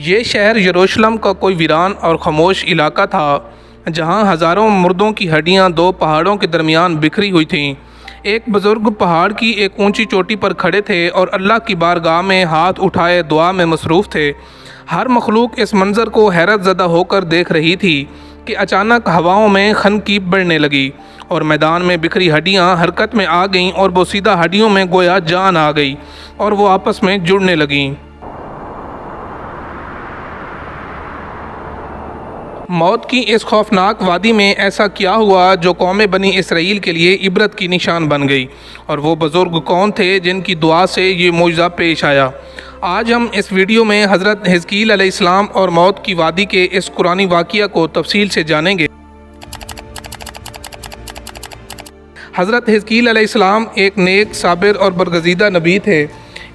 یہ شہر یروشلم کا کوئی ویران اور خاموش علاقہ تھا جہاں ہزاروں مردوں کی ہڈیاں دو پہاڑوں کے درمیان بکھری ہوئی تھیں۔ ایک بزرگ پہاڑ کی ایک اونچی چوٹی پر کھڑے تھے اور اللہ کی بارگاہ میں ہاتھ اٹھائے دعا میں مصروف تھے۔ ہر مخلوق اس منظر کو حیرت زدہ ہو کر دیکھ رہی تھی کہ اچانک ہواؤں میں خنقیب بڑھنے لگی اور میدان میں بکھری ہڈیاں حرکت میں آ گئیں اور بوسیدہ ہڈیوں میں گویا جان آ گئی اور وہ آپس میں جڑنے لگیں۔ موت کی اس خوفناک وادی میں ایسا کیا ہوا جو قوم بنی اسرائیل کے لیے عبرت کی نشان بن گئی، اور وہ بزرگ کون تھے جن کی دعا سے یہ معجزہ پیش آیا؟ آج ہم اس ویڈیو میں حضرت حزقیل علیہ السلام اور موت کی وادی کے اس قرآنی واقعہ کو تفصیل سے جانیں گے۔ حضرت حزقیل علیہ السلام ایک نیک، صابر اور برگزیدہ نبی تھے۔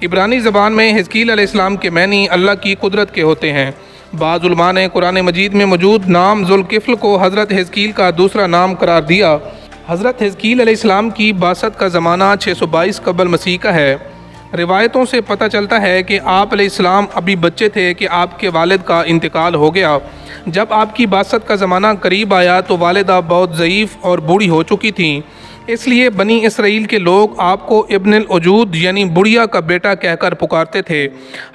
عبرانی زبان میں حزقیل علیہ السلام کے معنی اللہ کی قدرت کے ہوتے ہیں۔ بعض علماء نے قرآن مجید میں موجود نام ذوالکفل کو حضرت حزقیل کا دوسرا نام قرار دیا۔ حضرت حزقیل علیہ السلام کی بعثت کا زمانہ 622 قبل مسیح کا ہے۔ روایتوں سے پتہ چلتا ہے کہ آپ علیہ السلام ابھی بچے تھے کہ آپ کے والد کا انتقال ہو گیا۔ جب آپ کی بعثت کا زمانہ قریب آیا تو والدہ بہت ضعیف اور بوڑھی ہو چکی تھیں، اس لیے بنی اسرائیل کے لوگ آپ کو ابن الوجود یعنی بڑھیا کا بیٹا کہہ کر پکارتے تھے۔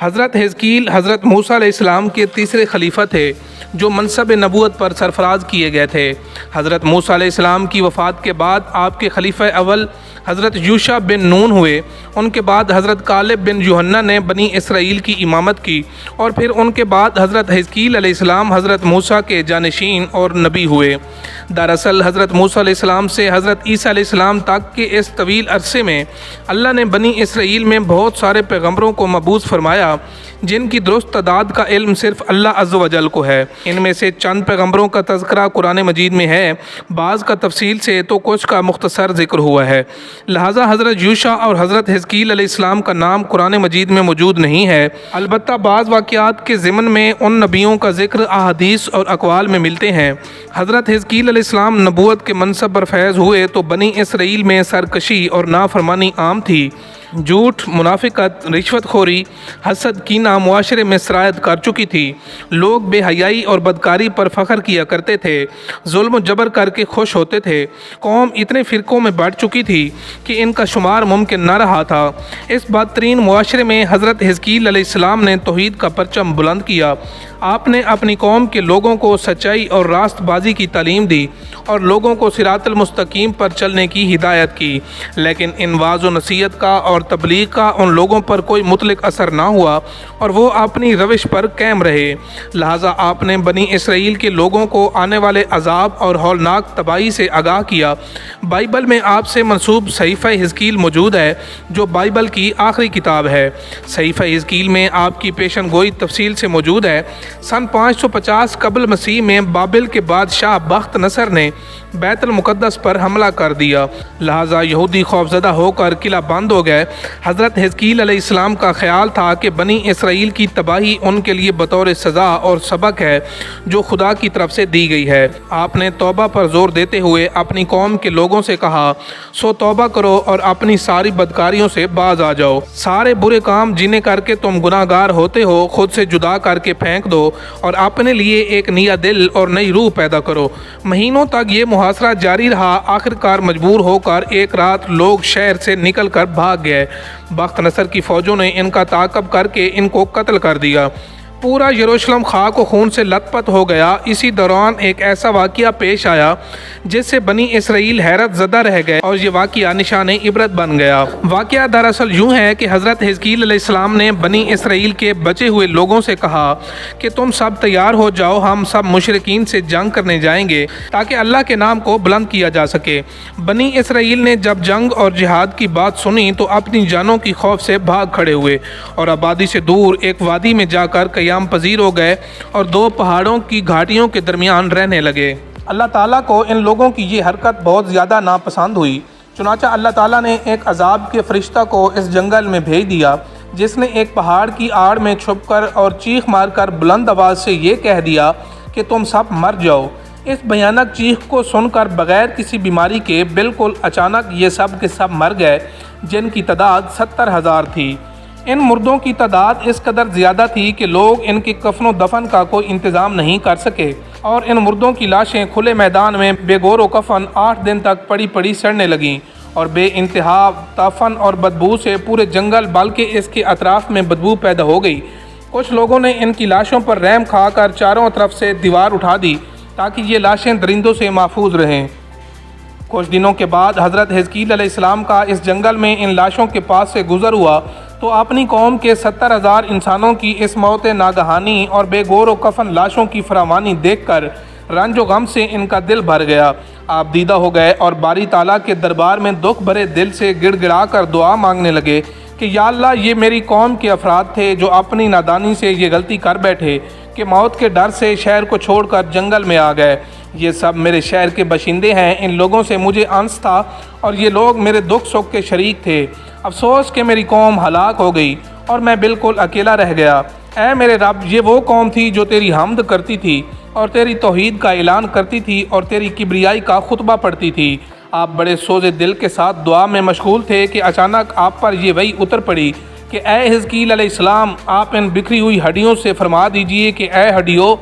حضرت حزقیل حضرت موسیٰ علیہ السلام کے تیسرے خلیفہ تھے جو منصب نبوت پر سرفراز کیے گئے تھے۔ حضرت موسیٰ علیہ السلام کی وفات کے بعد آپ کے خلیفہ اول حضرت یوشع بن نون ہوئے۔ ان کے بعد حضرت کالب بن یوحنا نے بنی اسرائیل کی امامت کی، اور پھر ان کے بعد حضرت حزقیل علیہ السلام حضرت موسیٰ کے جانشین اور نبی ہوئے۔ دراصل حضرت موسیٰ علیہ السلام سے حضرت عیسیٰ علیہ السلام تک کے اس طویل عرصے میں اللہ نے بنی اسرائیل میں بہت سارے پیغمبروں کو مبعوث فرمایا جن کی درست تعداد کا علم صرف اللہ عز و جل کو ہے۔ ان میں سے چند پیغمبروں کا تذکرہ قرآن مجید میں ہے، بعض کا تفصیل سے تو کچھ کا مختصر ذکر ہوا ہے، لہٰذا حضرت یوشع اور حضرت حزقیل علیہ السلام کا نام قرآن مجید میں موجود نہیں ہے۔ البتہ بعض واقعات کے ضمن میں ان نبیوں کا ذکر احادیث اور اقوال میں ملتے ہیں۔ حضرت حزقیل علیہ السلام نبوت کے منصب پر فیض ہوئے تو بنی اسرائیل میں سرکشی اور نافرمانی عام تھی۔ جھوٹ، منافقت، رشوت خوری، حسد، کینہ معاشرے میں سرایت کر چکی تھی۔ لوگ بے حیائی اور بدکاری پر فخر کیا کرتے تھے، ظلم و جبر کر کے خوش ہوتے تھے۔ قوم اتنے فرقوں میں بٹ چکی تھی کہ ان کا شمار ممکن نہ رہا تھا۔ اس بدترین معاشرے میں حضرت حزقیل علیہ السلام نے توحید کا پرچم بلند کیا۔ آپ نے اپنی قوم کے لوگوں کو سچائی اور راست بازی کی تعلیم دی اور لوگوں کو صراط المستقیم پر چلنے کی ہدایت کی، لیکن ان واعظ و نصیحت کا اور تبلیغ کا ان لوگوں پر کوئی مطلق اثر نہ ہوا اور وہ اپنی روش پر قائم رہے۔ لہٰذا آپ نے بنی اسرائیل کے لوگوں کو آنے والے عذاب اور ہولناک تباہی سے آگاہ کیا۔ بائبل میں آپ سے منسوب صحیفہ حزقیل موجود ہے جو بائبل کی آخری کتاب ہے۔ صحیفہ حزقیل میں آپ کی پیشن گوئی تفصیل سے موجود ہے۔ سن 550 قبل مسیح میں بابل کے بادشاہ بخت نصر نے بیت المقدس پر حملہ کر دیا، لہٰذا یہودی خوفزدہ ہو کر قلعہ بند ہو گئے۔ حضرت حزقیل علیہ السلام کا خیال تھا کہ بنی اسرائیل کی تباہی ان کے لیے بطور سزا اور سبق ہے جو خدا کی طرف سے دی گئی ہے۔ آپ نے توبہ پر زور دیتے ہوئے اپنی قوم کے لوگوں سے کہا، سو توبہ کرو اور اپنی ساری بدکاریوں سے باز آ جاؤ۔ سارے برے کام جنہیں کر کے تم گناہ گار ہوتے ہو خود سے جدا کر کے پھینک دو اور اپنے لیے ایک نیا دل اور نئی روح پیدا کرو۔ مہینوں تک یہ محاصرہ جاری رہا، آخرکار مجبور ہو کر ایک رات لوگ شہر سے نکل کر بھاگ گئے۔ بخت نصر کی فوجوں نے ان کا تعاقب کر کے ان کو قتل کر دیا۔ پورا یروشلم خاک و خون سے لت پت ہو گیا۔ اسی دوران ایک ایسا واقعہ پیش آیا جس سے بنی اسرائیل حیرت زدہ رہ گئے اور یہ واقعہ نشان عبرت بن گیا۔ واقعہ دراصل یوں ہے کہ حضرت حزقیل علیہ السلام نے بنی اسرائیل کے بچے ہوئے لوگوں سے کہا کہ تم سب تیار ہو جاؤ، ہم سب مشرکین سے جنگ کرنے جائیں گے تاکہ اللہ کے نام کو بلند کیا جا سکے۔ بنی اسرائیل نے جب جنگ اور جہاد کی بات سنی تو اپنی جانوں کی خوف سے بھاگ کھڑے ہوئے اور آبادی سے دور ایک وادی میں جا کر قیام پذیر ہو گئے اور دو پہاڑوں کی گھاٹیوں کے درمیان رہنے لگے۔ اللہ تعالیٰ کو ان لوگوں کی یہ حرکت بہت زیادہ ناپسند ہوئی، چنانچہ اللہ تعالیٰ نے ایک عذاب کے فرشتہ کو اس جنگل میں بھیج دیا جس نے ایک پہاڑ کی آڑ میں چھپ کر اور چیخ مار کر بلند آواز سے یہ کہہ دیا کہ تم سب مر جاؤ۔ اس بھیانک چیخ کو سن کر بغیر کسی بیماری کے بالکل اچانک یہ سب کے سب مر گئے، جن کی تعداد 70,000 تھی۔ ان مردوں کی تعداد اس قدر زیادہ تھی کہ لوگ ان کے کفن و دفن کا کوئی انتظام نہیں کر سکے، اور ان مردوں کی لاشیں کھلے میدان میں بے گور و کفن 8 دن تک پڑی پڑی سڑنے لگیں، اور بے انتہا تافن اور بدبو سے پورے جنگل بلکہ اس کے اطراف میں بدبو پیدا ہو گئی۔ کچھ لوگوں نے ان کی لاشوں پر رحم کھا کر چاروں طرف سے دیوار اٹھا دی تاکہ یہ لاشیں درندوں سے محفوظ رہیں۔ کچھ دنوں کے بعد حضرت حزقیل علیہ السلام کا اس جنگل میں ان لاشوں کے پاس سے گزر ہوا تو اپنی قوم کے 70,000 انسانوں کی اس موت ناگہانی اور بے گور و کفن لاشوں کی فراوانی دیکھ کر رنج و غم سے ان کا دل بھر گیا۔ آپ دیدہ ہو گئے اور باری تعالیٰ کے دربار میں دکھ بھرے دل سے گڑ گڑا کر دعا مانگنے لگے کہ یا اللہ، یہ میری قوم کے افراد تھے جو اپنی نادانی سے یہ غلطی کر بیٹھے کہ موت کے ڈر سے شہر کو چھوڑ کر جنگل میں آ گئے۔ یہ سب میرے شہر کے باشندے ہیں، ان لوگوں سے مجھے انس تھا اور یہ لوگ میرے دکھ سکھ کے شریک تھے۔ افسوس کہ میری قوم ہلاک ہو گئی اور میں بالکل اکیلا رہ گیا۔ اے میرے رب، یہ وہ قوم تھی جو تیری حمد کرتی تھی اور تیری توحید کا اعلان کرتی تھی اور تیری کبریائی کا خطبہ پڑھتی تھی۔ آپ بڑے سوزے دل کے ساتھ دعا میں مشغول تھے کہ اچانک آپ پر یہ وحی اتر پڑی کہ اے حزقیل علیہ السلام، آپ ان بکھری ہوئی ہڈیوں سے فرما دیجئے کہ اے ہڈیوں،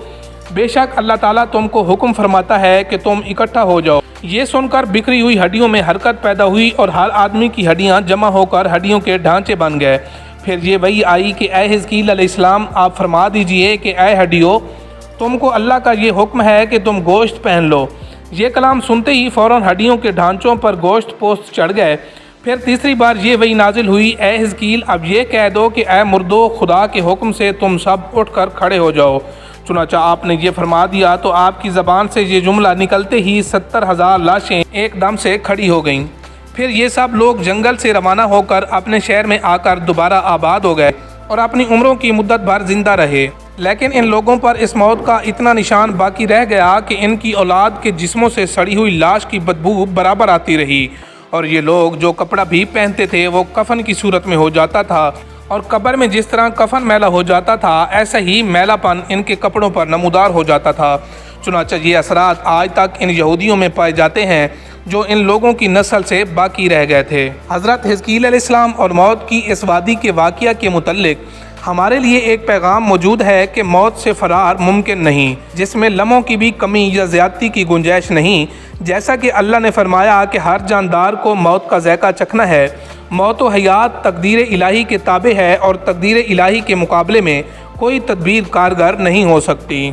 بے شک اللہ تعالیٰ تم کو حکم فرماتا ہے کہ تم اکٹھا ہو جاؤ۔ یہ سن کر بکھری ہوئی ہڈیوں میں حرکت پیدا ہوئی اور ہر آدمی کی ہڈیاں جمع ہو کر ہڈیوں کے ڈھانچے بن گئے۔ پھر یہ وحی آئی کہ اے حزقیل علیہ السلام، آپ فرما دیجئے کہ اے ہڈیوں، تم کو اللہ کا یہ حکم ہے کہ تم گوشت پہن لو۔ یہ کلام سنتے ہی فوراً ہڈیوں کے ڈھانچوں پر گوشت پوست چڑھ گئے۔ پھر تیسری بار یہ وحی نازل ہوئی، اے حزقیل، اب یہ کہہ دو کہ اے مردو، خدا کے حکم سے تم سب اٹھ کر کھڑے ہو جاؤ۔ چنانچہ آپ نے یہ فرما دیا تو آپ کی زبان سے یہ جملہ نکلتے ہی 70,000 لاشیں ایک دم سے کھڑی ہو گئیں۔ پھر یہ سب لوگ جنگل سے روانہ ہو کر اپنے شہر میں آ کر دوبارہ آباد ہو گئے اور اپنی عمروں کی مدت بھر زندہ رہے۔ لیکن ان لوگوں پر اس موت کا اتنا نشان باقی رہ گیا کہ ان کی اولاد کے جسموں سے سڑی ہوئی لاش کی بدبو برابر آتی رہی، اور یہ لوگ جو کپڑا بھی پہنتے تھے وہ کفن کی صورت میں ہو جاتا تھا، اور قبر میں جس طرح کفن میلا ہو جاتا تھا ایسا ہی میلا پن ان کے کپڑوں پر نمودار ہو جاتا تھا۔ چنانچہ یہ اثرات آج تک ان یہودیوں میں پائے جاتے ہیں جو ان لوگوں کی نسل سے باقی رہ گئے تھے۔ حضرت حزقیل علیہ السلام اور موت کی اس وادی کے واقعہ کے متعلق ہمارے لیے ایک پیغام موجود ہے کہ موت سے فرار ممکن نہیں، جس میں لمحوں کی بھی کمی یا زیادتی کی گنجائش نہیں۔ جیسا کہ اللہ نے فرمایا کہ ہر جاندار کو موت کا ذائقہ چکھنا ہے۔ موت و حیات تقدیر الہی کے تابع ہے اور تقدیر الہی کے مقابلے میں کوئی تدبیر کارگر نہیں ہو سکتی۔